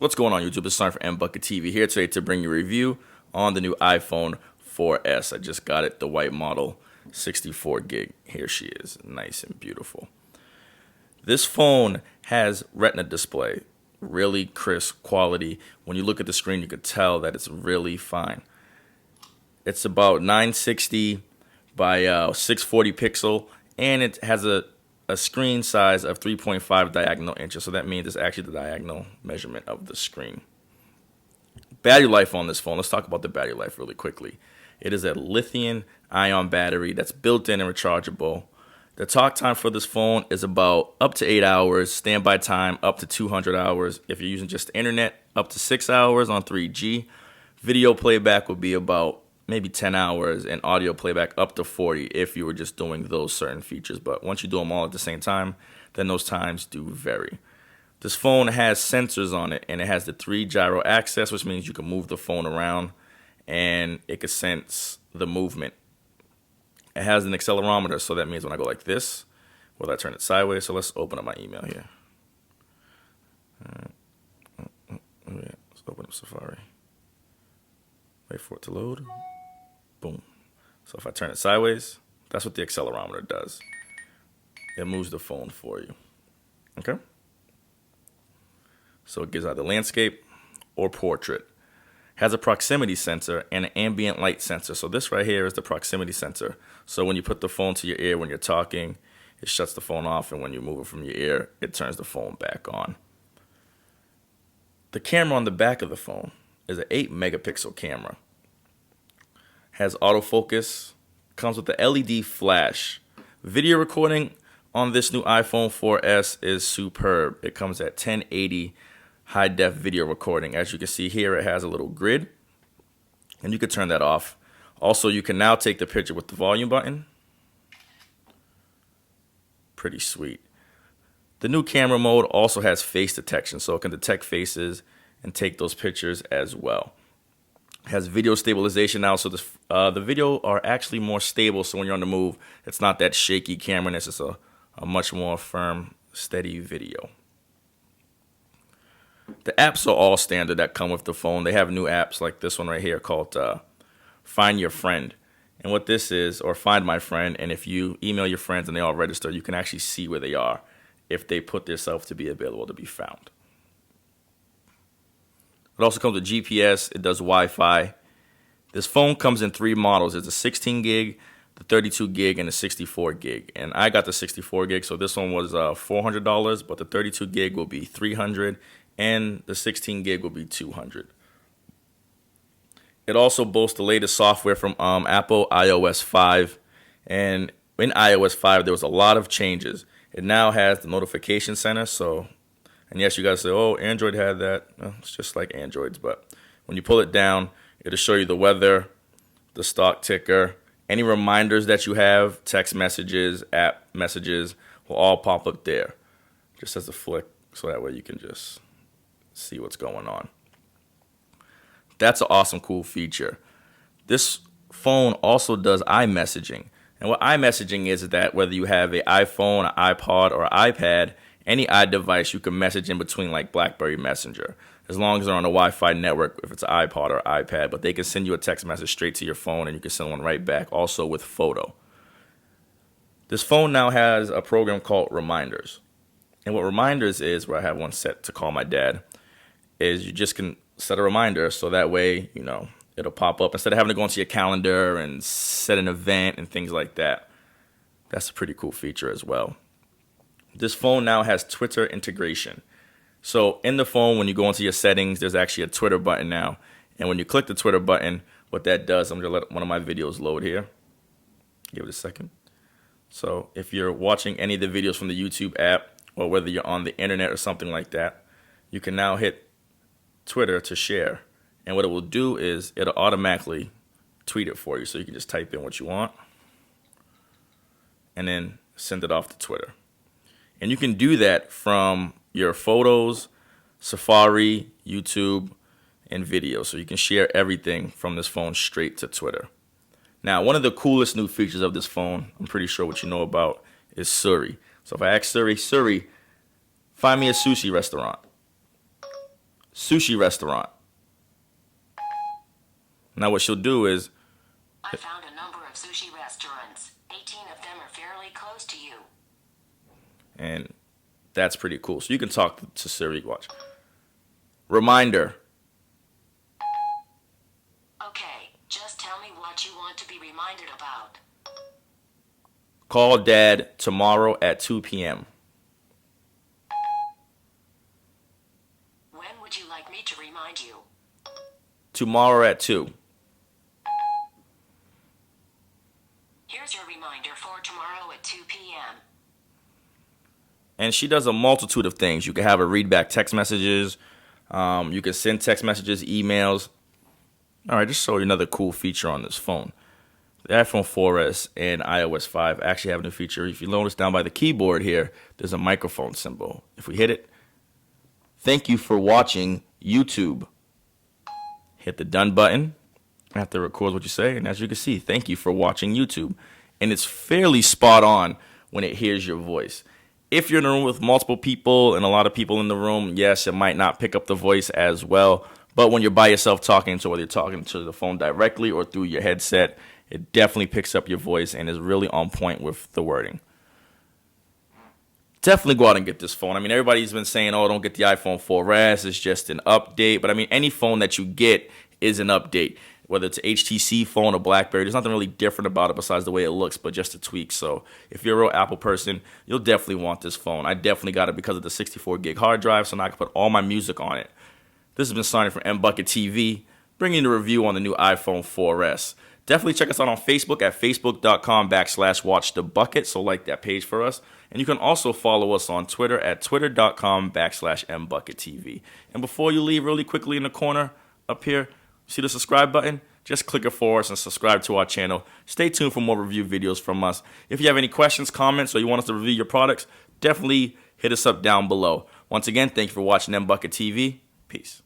What's going on, YouTube? It's time for NBucketTV here today to bring you a review on the new iPhone 4S. I just got it, the white model, 64 gig. Here she is, nice and beautiful. This phone has Retina display, really crisp quality. When you look at the screen, you could tell that it's really fine. It's about 960 by 640 pixel, and it has a screen size of 3.5 diagonal inches, so that means it's actually the diagonal measurement of the screen. Battery life on this phone, let's talk about the battery life really quickly. It is a lithium-ion battery that's built in and rechargeable. The talk time for this phone is about up to 8 hours, standby time up to 200 hours. If you're using just the internet, up to 6 hours on 3G. Video playback would be about maybe 10 hours, and audio playback up to 40 if you were just doing those certain features. But once you do them all at the same time, then those times do vary. This phone has sensors on it, and it has the 3 gyro access, which means you can move the phone around and it can sense the movement. It has an accelerometer, so that means when I go like this, will I turn it sideways? So let's open up my email here. Let's open up Safari. Wait for it to load. Boom. So if I turn it sideways, that's what the accelerometer does. It moves the phone for you. Okay? So it gives either landscape or portrait. Has a proximity sensor and an ambient light sensor. So this right here is the proximity sensor. So when you put the phone to your ear when you're talking, it shuts the phone off, and when you move it from your ear, it turns the phone back on. The camera on the back of the phone is an 8 megapixel camera. Has autofocus, comes with the LED flash. Video recording on this new iPhone 4S is superb. It comes at 1080 high def video recording. As you can see here, it has a little grid, and you can turn that off. Also, you can now take the picture with the volume button. Pretty sweet. The new camera mode also has face detection, so it can detect faces and take those pictures as well. It has video stabilization now, so the video are actually more stable, so when you're on the move, it's not that shaky camera, and it's just a much more firm, steady video. The apps are all standard that come with the phone. They have new apps like this one right here called Find Your Friend. And what this is, or Find My Friend, and if you email your friends and they all register, you can actually see where they are if they put themselves to be available to be found. It also comes with GPS. It does Wi-Fi. This phone comes in 3 models. It's a 16 gig, the 32 gig, and the 64 gig. And I got the 64 gig, so this one was $400, but the 32 gig will be $300, and the 16 gig will be $200. It also boasts the latest software from Apple, iOS 5. And in iOS 5, there was a lot of changes. It now has the notification center, so... And yes, you guys say, oh, Android had that. Well, it's just like Androids, but when you pull it down, it'll show you the weather, the stock ticker, any reminders that you have, text messages, app messages will all pop up there. Just as a flick, so that way you can just see what's going on. That's an awesome, cool feature. This phone also does iMessaging. And what iMessaging is that whether you have an iPhone, an iPod, or an iPad, any iDevice, you can message in between like BlackBerry Messenger, as long as they're on a Wi-Fi network, if it's an iPod or iPad. But they can send you a text message straight to your phone, and you can send one right back, also with photo. This phone now has a program called Reminders. And what Reminders is, where I have one set to call my dad, is you just can set a reminder so that way, you know, it'll pop up. Instead of having to go into your calendar and set an event and things like that. That's a pretty cool feature as well. This phone now has Twitter integration. So in the phone, when you go into your settings, there's actually a Twitter button now. And when you click the Twitter button, what that does, I'm going to let one of my videos load here. Give it a second. So if you're watching any of the videos from the YouTube app, or whether you're on the internet or something like that, you can now hit Twitter to share. And what it will do is it'll automatically tweet it for you. So you can just type in what you want and then send it off to Twitter. And you can do that from your photos, Safari, YouTube, and video. So you can share everything from this phone straight to Twitter. Now, one of the coolest new features of this phone, I'm pretty sure what you know about, is Siri. So if I ask Siri, find me a sushi restaurant, sushi restaurant. Now what she'll do is, I found a number of sushi restaurants. 18 of them are fairly close to you. and that's pretty cool. So you can talk to Siri. Watch. Reminder. Okay, just tell me what you want to be reminded about. Call Dad tomorrow at 2 p.m. When would you like me to remind you? Tomorrow at 2. Here's your reminder for tomorrow at 2 p.m. And she does a multitude of things. You can have her read back text messages. You can send text messages, emails. All right, just show you another cool feature on this phone. The iPhone 4S and iOS 5 actually have a new feature. If you notice down by the keyboard here, there's a microphone symbol. If we hit it, thank you for watching YouTube. Hit the done button after it records what you say. And as you can see, thank you for watching YouTube. And it's fairly spot on when it hears your voice. If you're in a room with multiple people and a lot of people in the room, yes, it might not pick up the voice as well. But when you're by yourself talking, so whether you're talking to the phone directly or through your headset, it definitely picks up your voice and is really on point with the wording. Definitely go out and get this phone. I mean, everybody's been saying, oh, don't get the iPhone 4S. It's just an update. But I mean, any phone that you get is an update. Whether it's an HTC phone or BlackBerry, there's nothing really different about it besides the way it looks, but just a tweak. So if you're a real Apple person, you'll definitely want this phone. I definitely got it because of the 64 gig hard drive, so now I can put all my music on it. This has been Sonny from NBucketTV, bringing you the review on the new iPhone 4S. Definitely check us out on Facebook at facebook.com/watchthebucket, so like that page for us. And you can also follow us on Twitter at twitter.com/NBucketTV. And before you leave, really quickly in the corner up here, see the subscribe button? Just click it for us and subscribe to our channel. Stay tuned for more review videos from us. If you have any questions, comments, or you want us to review your products, definitely hit us up down below. Once again, thank you for watching NBucketTV. Peace.